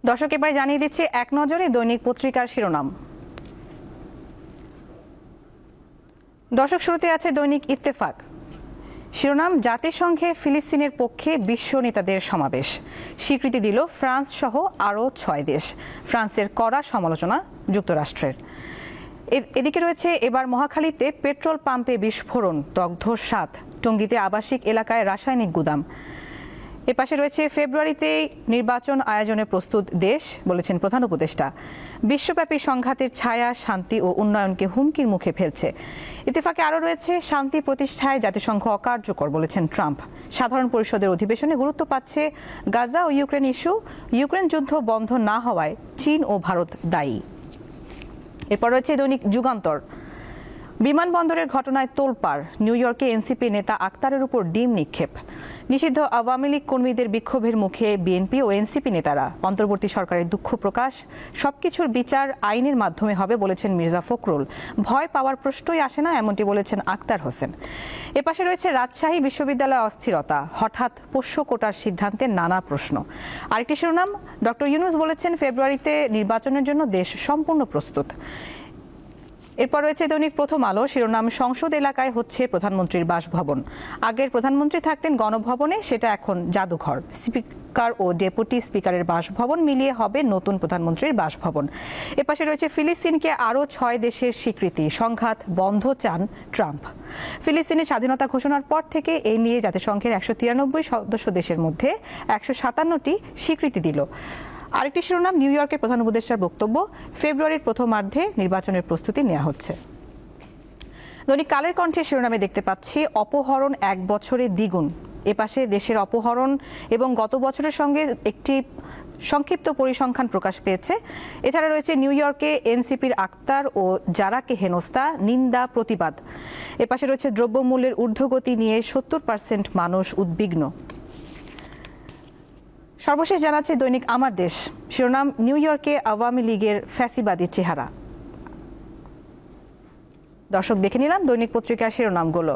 দর্শক এবারে জানিয়ে দিচ্ছি এক নজরে দৈনিক পত্রিকার শিরোনাম। দর্শক শুরুতে আছে দৈনিক ইত্তেফাক। শিরোনাম, জাতিসংঘে ফিলিস্তিনের পক্ষে বিশ্ব নেতাদের সমাবেশ, স্বীকৃতি দিল ফ্রান্স সহ আরও 6 দেশ। ফ্রান্সের কড়া সমালোচনা যুক্তরাষ্ট্রের। এদিকে রয়েছে এবার মহাখালীতে পেট্রোল পাম্পে বিস্ফোরণ, দগ্ধ 7। টঙ্গীতে আবাসিক এলাকায় রাসায়নিক গুদাম। এপাশে রয়েছে ফেব্রুয়ারিতে নির্বাচন আয়োজনে প্রস্তুত দেশ, বলেছেন প্রধান উপদেষ্টা। বিশ্বব্যাপী সংঘাতের ছায়া শান্তি ও উন্নয়নকে হুমকির মুখে ফেলছে। ইত্তেফাকে আরও রয়েছে শান্তি প্রতিষ্ঠায় জাতিসংঘ অকার্যকর, বলেছেন ট্রাম্প। সাধারণ পরিষদের অধিবেশনে গুরুত্ব পাচ্ছে গাজা ও ইউক্রেন ইস্যু। ইউক্রেন যুদ্ধ বন্ধ না হওয়ায় চীন ও ভারত দায়ী। এরপর রয়েছে দৈনিক যুগান্তর। বিমানবন্দরের ঘটনায় তোলপাড়, নিউ ইয়র্কে এনসিপি নেতা আক্তারের উপর ডিম নিক্ষেপ। নিষিদ্ধ আওয়ামী লীগ কর্মীদের বিক্ষোভের মুখে বিএনপি ও এনসিপি নেতারা। অন্তর্বর্তী সরকারের দুঃখ প্রকাশ, সবকিছুর বিচার আইনের মাধ্যমে হবে, বলেছেন মির্জা ফখরুল। ভয় পাওয়ার প্রশ্নই আসে না, এমনটি বলেছেন আক্তার হোসেন। এপাশে রয়েছে রাজশাহী বিশ্ববিদ্যালয়ে অস্থিরতা, হঠাৎ পোষ্য কোটার সিদ্ধান্তে নানা প্রশ্ন। আরেকটি শিরোনাম, ডক্টর ইউনূস বলেছেন ফেব্রুয়ারিতে নির্বাচনের জন্য দেশ সম্পূর্ণ প্রস্তুত। এরপর রয়েছে দৈনিক প্রথম আলো। শিরোনাম, সংসদ এলাকায় হচ্ছে প্রধানমন্ত্রীর বাসভবন। আগের প্রধানমন্ত্রী থাকতেন গণভবনে, সেটা এখন জাদুঘর। স্পিকার ও ডেপুটি স্পিকারের বাসভবন মিলিয়ে হবে নতুন প্রধানমন্ত্রীর বাসভবন। এপাশে রয়েছে ফিলিস্তিনকে আরও 6 দেশের স্বীকৃতি, সংঘাত বন্ধ চান ট্রাম্প। ফিলিস্তিনের স্বাধীনতা ঘোষণার পর থেকে এই নিয়ে জাতিসংঘের 193 সদস্য দেশের মধ্যে 157টি স্বীকৃতি দিল। আরেকটি শিরোনাম, নিউ ইয়র্কের প্রধান উপদেষ্টার বক্তব্য, ফেব্রুয়ারির প্রথমার্ধে নির্বাচনের প্রস্তুতি নেওয়া হচ্ছে। দৈনিক কালের কণ্ঠে শিরোনামে দেখতে পাচ্ছি অপহরণ 1 বছরে দ্বিগুণ। এপাশে দেশের অপহরণ এবং গত বছরের সঙ্গে একটি সংক্ষিপ্ত পরিসংখ্যান প্রকাশ পেয়েছে। এছাড়া রয়েছে নিউ ইয়র্কে এনসিপির আক্তার ও জারাকে হেনস্থা, নিন্দা প্রতিবাদ। এপাশে রয়েছে দ্রব্যমূল্যের ঊর্ধ্বগতি নিয়ে 70% মানুষ উদ্বিগ্ন। সর্বশেষ জানাচ্ছে দৈনিক আমার দেশ। শিরোনাম, নিউ ইয়র্কে আওয়ামী লীগের ফ্যাসিবাদী চেহারা। দর্শক দেখে নিলাম দৈনিক পত্রিকার শিরোনামগুলো।